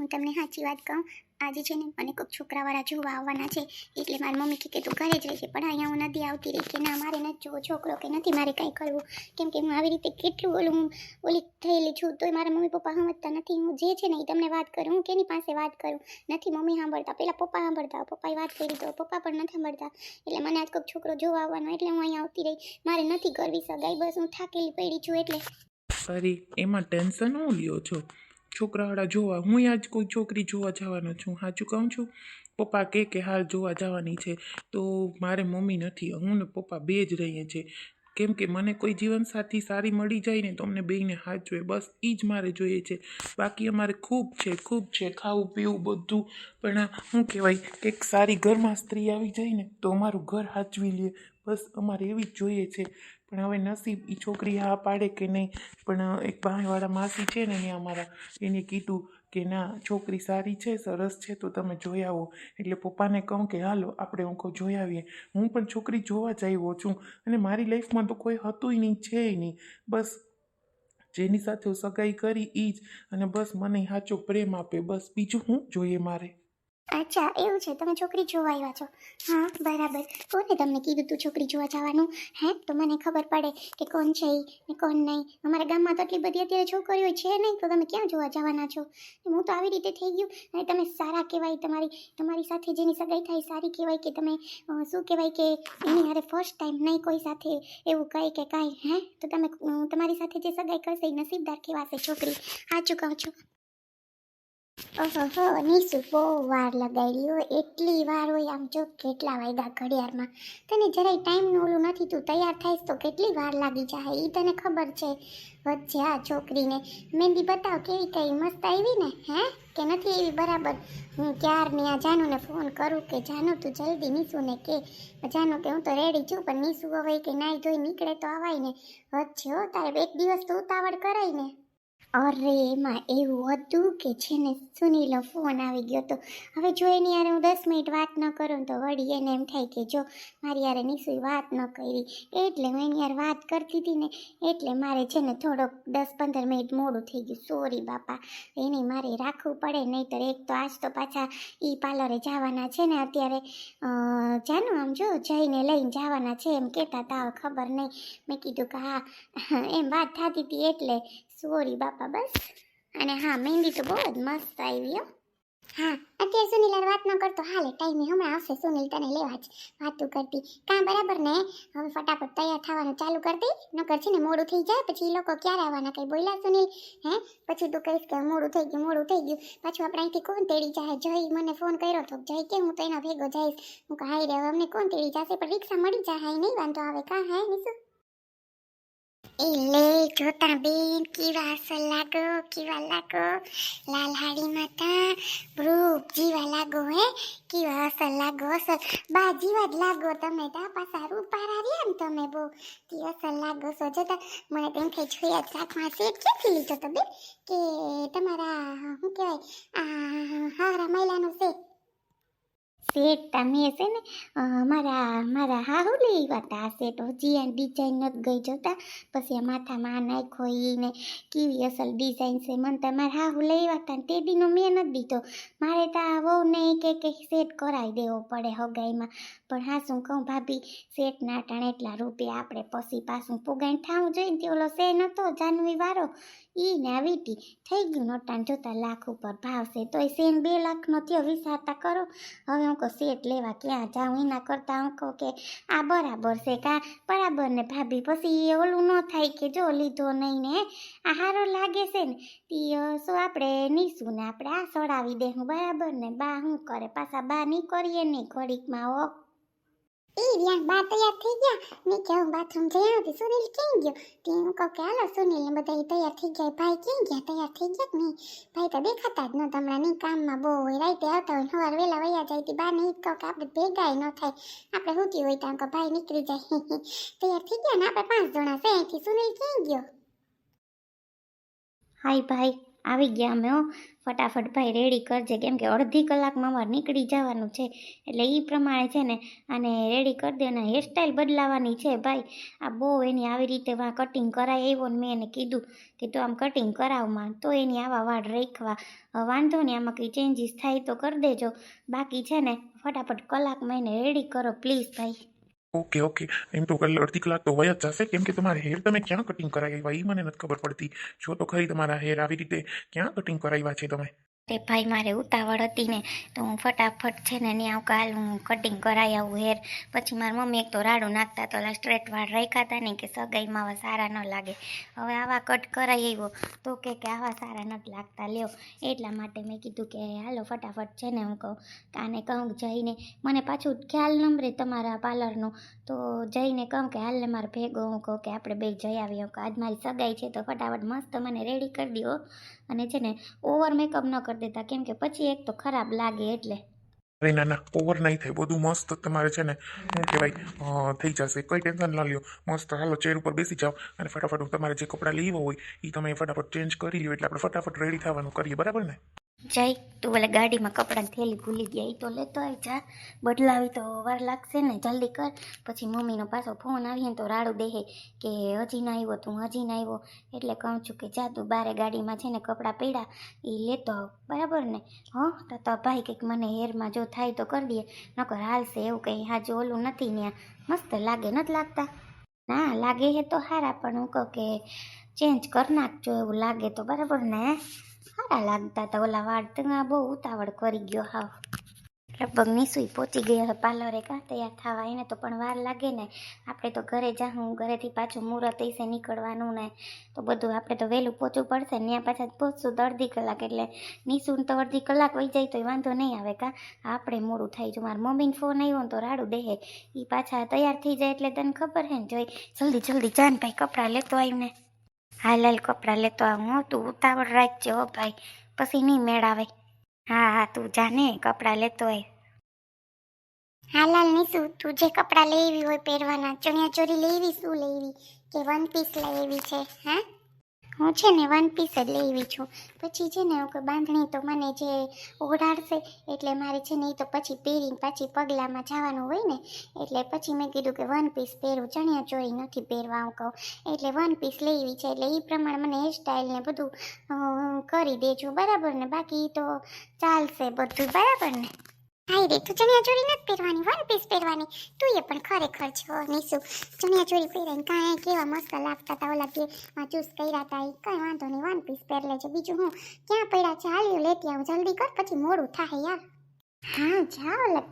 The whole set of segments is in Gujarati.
હું તમને સાચી વાત કહું, આજે છે ને મને કોઈક છોકરાવાળા જોવા આવવાના છે, એટલે મારી મમ્મી કે તું ઘરે જ રહેજે, પણ અહીંયા હું નથી આવતી રહી કે ના મારે નથી જોવો છોકરો કે નથી મારે કંઈ કરવું, કેમ કે હું આવી રીતે કેટલું ઓલી થયેલી છું, તોય મારા મમ્મી પપ્પા સમજતા નથી. હું જે છે ને એ તમને વાત કરું, હું કેની પાસે વાત કરું, નથી મમ્મી સાંભળતા, પહેલાં પપ્પા સાંભળતા, પપ્પાએ વાત કરી તો પપ્પા પણ નથી સાંભળતા, એટલે મને આજ કોઈક છોકરો જોવા આવવાનો એટલે હું અહીંયા આવતી રહી. મારે નથી કરવી સગાઈ, બસ હું થાકેલી પડી છું એટલે. અરે એમાં ટેન્શન હું લ્યો છો? છોકરાવાળા જોવા હું આજ કોઈ છોકરી જોવા જવાનો છું, સાચું કહું છું. પપ્પા કે હાલ જોવા જવાની છે તો મારે મમ્મી નથી, હું ને પપ્પા બે જ રહીએ છીએ. કેમ કે મને કોઈ જીવનસાથી સારી મળી જાય ને તો અમને બેયને હાથ જોઈએ, બસ એ જ મારે જોઈએ છે. બાકી અમારે ખૂબ છે ખાવું પીવું બધું, પણ શું કહેવાય કે એક સારી ઘરમાં સ્ત્રી આવી જાય ને તો અમારું ઘર હાચવી લે, બસ અમારે એવી જ જોઈએ છે. પણ હવે નસીબ એ છોકરી હા પાડે કે નહીં, પણ એક બહારવાળા માસી છે ને અહીંયા અમારા, એને કીધું કે ના છોકરી સારી છે, સરસ છે, તો તમે જોઈ આવો. એટલે પપ્પાને કહું કે હાલો આપણે હું જોઈ આવીએ. હું પણ છોકરી જોવા જ આવ્યો છું, અને મારી લાઈફમાં તો કોઈ હતું નહીં, છે નહીં, બસ જેની સાથે હું સગાઈ કરી એ જ, અને બસ મને સાચો પ્રેમ આપે, બસ બીજું શું જોઈએ મારે. અચ્છા એવું છે, તમે છોકરી જોવા આવ્યા છો? હા બરાબર. કોને તમને કીધું તું છોકરી જોવા જવાનું? હે, તો મને ખબર પડે કે કોણ છે ને કોણ નહીં. અમારા ગામમાં તો એટલી બધી અત્યારે છોકરીઓ છે નહીં, તો તમે ક્યાં જોવા જવાના છો? હું તો આવી રીતે થઈ ગયું, અને તમે સારા કહેવાય, તમારી સાથે જેની સગાઈ થાય સારી કહેવાય, કે તમે શું કહેવાય કે એની હારે ફર્સ્ટ ટાઈમ નહીં કોઈ સાથે એવું કહે કે કાંઈ. હે, તો તમે તમારી સાથે જે સગાઈ કરશે એ નસીબદાર કહેવાશે છોકરી, સાચું કહું છું. ઓહો નીસુ બહુ વાર લગાડી હોય, એટલી વાર હોય આમ જો કેટલા વાગ્યા ઘડિયાળમાં. તને જરાય ટાઈમનું ઓલું નથી, તું તૈયાર થાઈશ તો કેટલી વાર લાગી જાય એ તને ખબર છે. વચ્ચે આ છોકરીને મહેંદી બતાવ કેવી કઈ મસ્ત આવી ને, હે કે નથી એવી બરાબર? હું ક્યારની આ જાનુને ફોન કરું કે જાનુ તું જલ્દી નીસુને કે, જાનુ કે હું તો રેડી છું, પણ નીસુ હવે કે નાઈ ધોઈ નીકળે તો આવાય ને. વચ્ચે હો તારે એક દિવસ તો ઉતાવળ કરાય ને. અરે એમાં એવું હતું કે છે ને સુનીલનો ફોન આવી ગયો હતો. હવે જો એની યારે હું 10 મિનિટ વાત ન કરું તો વળી એને એમ થાય કે જો મારી યારે નિસુએ વાત ન કરી, એટલે હું એની યારે વાત કરતી હતી ને, એટલે મારે છે ને થોડોક 10-15 મિનિટ મોડું થઈ ગયું. સોરી બાપા, એને મારે રાખવું પડે, નહીંતર એક તો આજ તો પાછા ઈ પાર્લરે જવાના છે ને અત્યારે. જાનું આમ જો જઈને લઈને જવાના છે એમ કહેતા હતા, ખબર નહીં. મેં કીધું કે હા એમ વાત થતી હતી એટલે સોરી બાપા બસ. અને હા મહેંદી તો બહુ જ મસ્ત આવી હો. હા અત્યારે સુનિલ વાત ન કરતો હાલે, ટાઈમે હમણાં આવશે સુનિલ તને લેવા જ વાતું કરતી. કાં બરાબર ને, હવે ફટાફટ તૈયાર થવાનું ચાલુ કરતી, નકર છે ને મોડું થઈ જાય પછી એ લોકો ક્યારે આવવાના કઈ બોલ્યા સુનિલ? હે પછી તું કહીશ કે મોડું થઈ ગયું, પાછું આપણે અહીંથી કોણ તેડી જાય? જય મને ફોન કર્યો તો જય કે હું તો એના ભેગો જઈશ. હું કહું હાઈ રે હવે અમને કોણ તેડી જશે, પણ રિક્ષા મળી જાય, હાઈ નહીં વાંધો આવે. કાં હે નીસુ? એલે જોતા બેન કેવા અસલ લાગો, કેવા લાગો, લાલ હાડી માતા રૂપ જીવા લાગો, હે કેવા અસલ લાગો, અસલ બા જીવા જ લાગો તમે. તા પાછા રૂપારા રહ્યા ને તમે બહુ કે અસલ લાગો છો. જોતા મને તેમ થઈ જોયા સાથમાં સેટ ક્યાંથી લીધો તો બે કે તમારા શું કહેવાય હારા મહિલાનો સેટ? સેટ તમે છે ને મારા હાહુ લઈ વાતા આ સેટ હજી આ ડિઝાઇન નથી ગઈ જોતા, પછી આ માથામાં આ નાખો ને કેવી અસલ ડિઝાઇન છે. મને તમારા હાહુ લઈ વાતા ને તે દીનો મેં નથી દીધો, મારે તો આ વહુ ને કે સેટ કરાવી દેવો પડે હગાઈમાં. પણ હા શું કહું ભાભી, સેટ ના ટાણે એટલા રૂપિયા આપણે પછી પાછું પુગાઈને થાવું જોઈએ ને. ઓલો સે નતો જાનવી વાળો ઈ ને આ વીટી થઈ ગયું નોટાણ જોતા લાખ ઉપર ભાવ છે, તોય સેન 2 લાખનો થયો. વિચારતા કરો હવે હું કહું સેટ લેવા ક્યાં જાઉં, એના કરતાં હું કહું કે આ બરાબર છે. કાં બરાબર ને ભાભી, પછી ઓલું ન થાય કે જો લીધો નહીં ને આ સારો લાગે છે ને તી શું આપણે નીસું ને આપણે આ સડાવી દેવું બરાબર ને. બા શું કરે પાછા, બા નહીં કરીએ નહીં ઘડીકમાં હો. એ રહ્યા બા તૈયાર થઈ ગયા, મેં કે હું બાથરૂમ જઈ આવતી. સુનિલ ક્યાં ગયો? તે હું કહું કે હાલો સુનિલ ને બધા તૈયાર થઈ ગયા. ભાઈ ક્યાં ગયા? તૈયાર થઈ ગયા કે નહીં? ભાઈ તો દેખાતા જ નહોતા હમણાં, નહીં કામમાં બહુ હોય, રાતે આવતા હોય, સવાર વહેલા વૈયા જાય. તે બા ને કહું કે આપણે ભેગા ન થાય, આપણે હોતી હોય ત્યાં કે ભાઈ નીકળી જાય. તૈયાર થઈ ગયા ને આપણે 5 જણા છે અહીંથી. સુનિલ ક્યાં ગયો? હાય ભાઈ આવી ગયા અમે હો. ફટાફટ ભાઈ રેડી કરજે, કેમ કે અડધી કલાકમાં અમારે નીકળી જવાનું છે. એટલે એ પ્રમાણે છે ને આને રેડી કરી દે. અને હેરસ્ટાઈલ બદલાવાની છે ભાઈ. આ બહુ એની આવી રીતે વાં કટિંગ કરાય આવ્યો ને મેં એને કીધું કે તું આમ કટિંગ કરાવમાં, તો એની આવા વાળ રાખવા. વાંધો નહીં, આમાં કંઈ ચેન્જીસ થાય તો કરી દેજો. બાકી છે ને ફટાફટ કલાકમાં એને રેડી કરો પ્લીઝ ભાઈ. Okay okay. એમ તો અડધી કલાક તો વય જ જશે, કેમ કે તમારે હેર તમે ક્યાં કટિંગ કરાવી આવ્યા એ મને નથી ખબર પડતી. જો તો ખરી તમારા હેર આવી રીતે ક્યાં કટિંગ કરાવ્યા છે તમે? તે ભાઈ મારે ઉતાવળ હતી ને, તો હું ફટાફટ છે ને ત્યાં કાલ હું કટિંગ કરાવી આવું હેર. પછી મારી મમ્મી એક તો રાડું નાખતા તો સ્ટ્રેટ વાળ રાખ્યા હતા ને, કે સગાઈમાં આવા સારા ન લાગે. હવે આવા કટ કરાવી આવ્યો તો કે આવા સારા નથી લાગતા, લ્યો. એટલા માટે મેં કીધું કે હાલો ફટાફટ છે ને હું કહું કાને કહું જઈને, મને પાછું ખ્યાલ ન રહે તમારા પાર્લરનું, તો જઈને કહું કે હાલને મારે ભેગો, હું કહું કે આપણે બે જઈ આવીએ. આજ મારી સગાઈ છે તો ફટાફટ મસ્ત મને રેડી કરી દો. અને છે ને ઓવર મેકઅપ ન કરી દેતા, કેમ કે પછી એક તો ખરાબ લાગે એટલે. અરે ના ના, ઓવર નહીં થાય, બધું મસ્ત તમારે છે ને શું કહેવાય થઈ જશે, કંઈ ટેન્શન ન લ્યો. મસ્ત હાલો ચેર ઉપર બેસી જાઓ અને ફટાફટ તમારે જે કપડાં લેવા હોય એ તમે ફટાફટ ચેન્જ કરી લ્યો, એટલે આપણે ફટાફટ રેડી થવાનું કરીએ, બરાબર ને? જય તું ભલે ગાડીમાં કપડાની થેલી ભૂલી ગયા, એ તો લેતો આવી જા. બદલાવી તો વાર લાગશે ને, જલ્દી કર. પછી મમ્મીનો પાછો ફોન આવીએ ને તો રાડું દેહે કે હજી ના આવ્યો, તું હજી ના આવ્યો. એટલે કહું છું કે જા તું બારે ગાડીમાં છે ને કપડાં પડ્યા એ લેતો આવ, બરાબર ને? હં તો ભાઈ કંઈક મને હેરમાં જો થાય તો કરી દઈએ, નકર હાલશે. એવું કંઈ હાજુ ઓલું નથી ને, મસ્ત લાગે નથી લાગતા? ના લાગે હે તો સારા, પણ હું કહું કે ચેન્જ કરી નાખજો એવું લાગે તો, બરાબર ને? સારા લાગતા હતા ઓલા વાળ. તમે બહુ ઉતાવળ કરી ગયો હાવ. લગભગ નિસુઈ પહોંચી ગઈ હવે પાર્લરે, કાં તૈયાર થવા. એને તો પણ વાર લાગે ને, આપણે તો ઘરે જાઉં, ઘરેથી પાછું મુહૂર્ત એસે નીકળવાનું ને, તો બધું આપણે તો વહેલું પહોંચવું પડશે ને. ત્યાં પાછા પહોંચશું તો અડધી કલાક, એટલે નિસુને તો અડધી કલાક વહી જાય તો વાંધો નહીં આવે. કાં આપણે મોડું થાય. જો મારા મમ્મીને ફોન આવ્યો ને તો રાડું દેહે, એ પાછા તૈયાર થઈ જાય એટલે તને ખબર હે ને. જોઈ જલ્દી જલ્દી જાન ભાઈ, કપડાં લેતો આવીને. હાલ હાલ કપડાં લેતો આવું હો, તું ઉતાવળ રાખજે હો ભાઈ, પછી નહીં મેળ આવે. હા હા તું જાને કપડાં લેતો આય. હાલ હાલ નીસુ, તું જે કપડાં લેવી હોય પહેરવાના, ચણિયા ચોરી લેવી, શું લેવી કે વન પીસ લેવી છે? હા હું છે ને વન પીસ જ લેવી છું. પછી છે ને કે બાંધણી તો મને જે ઓઢાડશે એટલે મારે છે ને એ તો પછી પહેરીને પાછી પગલામાં જવાનું હોય ને, એટલે પછી મેં કીધું કે વન પીસ પહેરું, ચણિયા ચોરી નથી પહેરવા હું કહું. એટલે વન પીસ લેવી છે, એટલે એ પ્રમાણે મને હેરસ્ટાઈલ ને બધું કરી દેજો, બરાબર ને? બાકી તો ચાલશે બધું, બરાબર ને? હાય રે, તું ચણિયા ચોરી નથી પહેરવાની, વન પીસ પહેરવાની. તું એ પણ ખરેખર છો નીસુ, ચણિયા ચોરી પહેરીને કાંઈ કેવા મસ્ત લાગતા હતા ઓલા કે ચૂસ કર્યા હતા. એ કંઈ વાંધો નહીં, વન પીસ પહેર લેજે. બીજું હું ક્યાં પડ્યા છે? હાલ્યું લેતી આવું, જલ્દી કર પછી મોડું થાય યાર. હા જાઓ,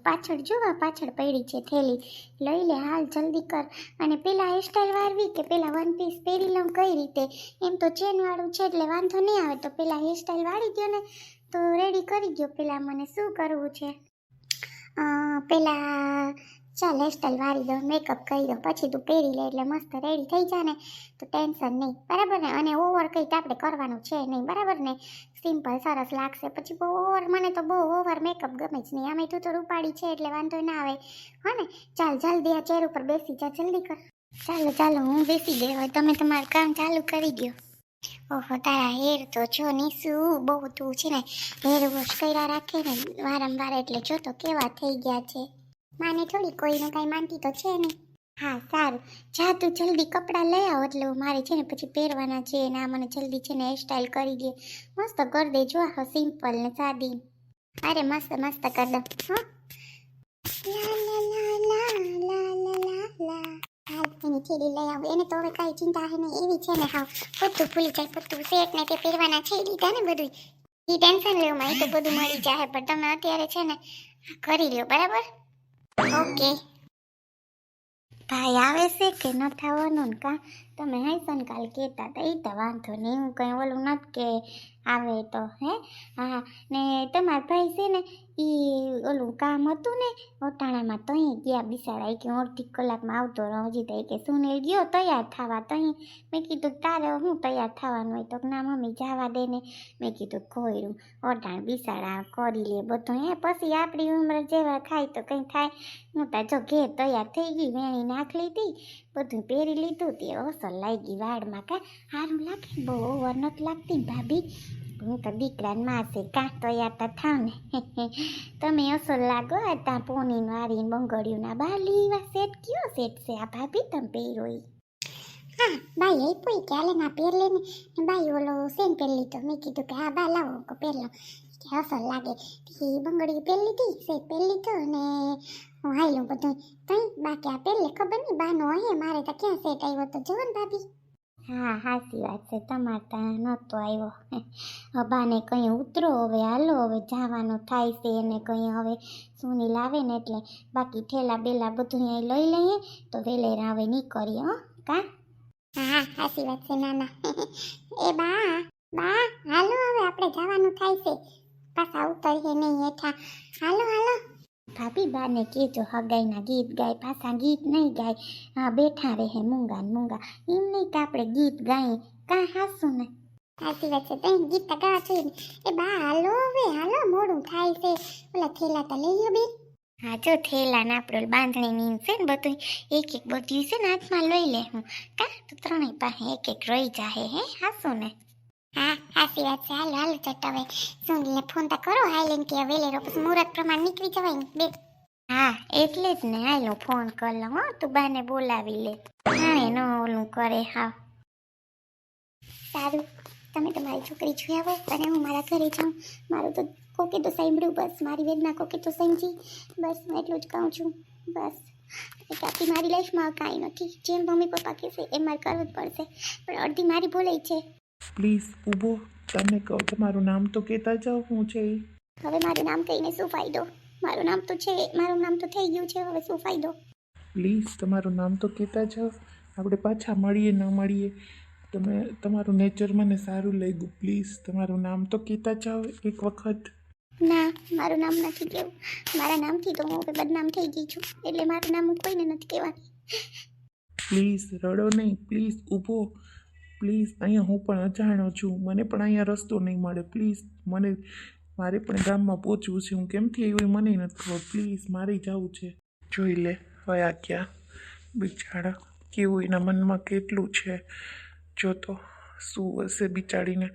પાછળ જોવા પાછળ પડી છે થેલી, લઈ લે હાલ જલ્દી કર. અને પેલા હેરસ્ટાઈલ વાળવી કે પેલા વન પીસ પહેરી લઉં કઈ રીતે? એમ તો ચેન વાળું છે એટલે વાંધો નહીં આવે, તો પેલા હેરસ્ટાઈલ વાળી દો ને, તો રેડી કરી દો. પેલા મને શું કરવું છે? પેલા ચાલ હેરસ્ટાઈલ વાળી દો, મેકઅપ કરી દો, પછી તું પહેરી લે એટલે મસ્ત રેડી થઈ જાય ને, તો ટેન્શન નહીં, બરાબર ને? અને ઓવર કંઈ આપણે કરવાનું છે નહીં, બરાબર ને? સિમ્પલ સરસ લાગશે. પછી બહુ ઓવર, મને તો બહુ ઓવર મેકઅપ ગમે જ નહીં. આમે તું તો રૂપાળી છે એટલે વાંધો ના આવે, હા ને? ચાલ જલ્દી આ ચેર ઉપર બેસી જા, જલ્દી કર. ચાલો ચાલો હું બેસી ગઈ, હવે તમે તમારું કામ ચાલુ કરી દો. ઓહો તારા હેર તો જો નીસુ, બહુ તું છે ને હેર વોશ કર્યા રાખે ને વારંવાર, એટલે જો તો કેવા થઈ ગયા છે. માને થોડી કોઈનું કાંઈ માનતી તો છે નહીં. હા સારું, જા તું જલ્દી કપડાં લઈ આવ, એટલે મારે છે ને પછી પહેરવાના છે ને. આ મને જલ્દી છે ને હેરસ્ટાઈલ કરી દે, મસ્ત કરી દે. જો આ સિમ્પલ ને સાદી, અરે મસ્ત મસ્ત કરી દો. હા લા લા લા લા લા લા લા. હાલ એની થેલી લઈ આવું. એને તો હવે કાંઈ ચિંતા હે નહીં, એવી છે ને હાવ બધું ભૂલી જાય. બધું સેટ ને તે પહેરવાના છે એ લીધા ને બધું, એ ટેન્શન લેવું એ તો બધું મળી જાય. પણ તમે અત્યારે છે ને કરી લ્યો, બરાબર? ઓકે. ભાઈ આવે છે કે ન થવાનું ને? કાં તમે હાઈસન કાલ કહેતા હતા, એ તો વાંધો નહીં, હું કંઈ ઓલું નથી કે આવે તો. હે હા, ને તમારા ભાઈ છે ને એ ઓલું કામ હતું ને ઓટાણામાં, તો અહીં ગયા બિસાડા, કે અડધી કલાકમાં આવતો રહો. હજી તો કે સુનિલ ગયો તૈયાર થવા, તો અહીં મેં કીધું તારે હું તૈયાર થવાનું હોય? તો ના મમ્મી જવા દે ને. મેં કીધું કોયરું ઓટાણ બિસાડા કરી લે બધું. હે પછી આપણી ઉંમર જેવા થાય તો કંઈ થાય. હું તો જો ઘેર તૈયાર થઈ ગઈ, વેણી નાખ લીધી, બધું પહેરી લીધું, તે અસર લાગી વાળમાં. કાં સારું લાગે, બહુ ઓવર નથી લાગતી ભાભી? હું તો દીકરાને માસે કાં તૈયાર તો થાવ ને તમે અસલ લાગો આ ત્યાં પોની વાળી બંગડિયુંના બાલી વા સેટ કયો સેટ છે આ ભાભી તમે પહેરો ઈ હા બાઈ એ પોઈ કે હાલે ના પહેર લે ને બાઈ ઓલો સેન પહેર લીધો મેં કીધું કે હા બા લાવો કો પહેર લો કે અસલ લાગે તે બંગડી પહેર લીધી સેટ પહેર લીધો ને હું હાલ્યું બધું તઈ બાકી આ પહેર લે ખબર નહીં બાનો હે મારે તો ક્યાં સેટ આવ્યો તો જવો ને ભાભી હા સાચી વાત છે તમારે ત્યાં નહોતો આવ્યો બાને કંઈ ઉતરો હવે હાલો હવે જવાનું થાય છે એને કંઈ હવે સુની લાવે ને એટલે બાકી ઠેલા બેલા બધું અહીં લઈ લઈએ તો વેલેરા હવે નીકળીએ હો કા હા સાચી વાત છે નાના એ બા બા હાલો હવે આપણે જવાનું થાય છે પાછા ઉતરીએ નહીં હેઠા હાલો હાલો ભાભી બાને કહેજો હગાઈના ગીત ગાય પાછા ગીત નહીં ગાય હા બેઠા રહે મૂંગા ને મૂંગા એમ નહીં કે આપણે ગીત ગાઈએ કાં હાસું ને સાચી વાત છે તઈ ગીત તો ગાવા જોઈએ ને એ બા હાલો હવે હાલો મોડું થાય છે ઓલા થેલા તો લઈ લો બેન હા જો થેલા ને આપણે બાંધણી નીન છે ને બધું એક એક બધું છે ને હાથમાં લઈ લે હું કા તો ત્રણેય પાસે એક એક રહી જાહે હે હાસું ને હા સાચી વાત છે હાલો હાલો ચટ હવે સુનીલને ફોન તો કરો હાઈલેન કે વેલેરો પછી મુહૂર્ત પ્રમાણે નીકળી જવાય ને બે હા એટલે જ ને હાલો ફોન કર લો હો તું બાને બોલાવી લે હા એનો ઓલું કરે હા સારું તમે તમારી છોકરી જોઈ આવો અને હું મારા ઘરે જાઉં મારું તો કોકે તો સાંભળ્યું બસ મારી વેદના કોકે તો સમજી બસ હું એટલું જ કહું છું બસ ત્યાંથી મારી લાઈફમાં કાંઈ નથી જેમ મમ્મી પપ્પા કહેશે એ મારે કરવું જ પડશે પણ અડધી મારી ભૂલાઈ છે પ્લીઝ ઊભો તમે કહો તમારું નામ તો કહેતા જાઓ હું છે એ. હવે મારું નામ કહીને શું ફાયદો મારું નામ તો છે મારું નામ તો થઈ ગયું છે હવે શું ફાયદો પ્લીઝ તમારું નામ તો કહેતા જાઓ આપણે પાછા મળીએ ન મળીએ તમે તમારું નેચર મને સારું લાગ્યું પ્લીઝ તમારું નામ તો કહેતા જાઓ એક વખત ના મારું નામ નથી કહેવું મારા નામથી તો હું હવે બદનામ થઈ ગઈ છું એટલે મારું નામ હું કોઈને નથી કહેવાની પ્લીઝ રડો નહીં પ્લીઝ ઊભો પ્લીઝ અહીંયા હું પણ અજાણ્યો છું મને પણ અહીંયા રસ્તો નહીં મળે પ્લીઝ મારે પણ ગામમાં પહોંચવું છે હું કેમથી આવ્યું એ મને નથી ખબર પ્લીઝ મારે જવું છે જોઈ લે હયા ક્યાં બિચારા કેવું એના મનમાં કેટલું છે જો તો શું હશે બિચારીને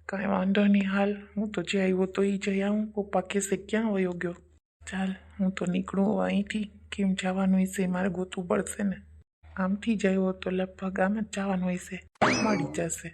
કાંઈ વાંધો નહીં હાલ હું તો જે આવ્યો તો એ જઈ આવું પપ્પા કહેશે ક્યાં વયો ગયો ચાલ હું તો નીકળું હવે અહીંથી કેમ જવાનું હશે મારે ગોતવું પડશે ને આમથી જ આવ્યો તો લગભગ આમ જ જવાનું હશે મળી જશે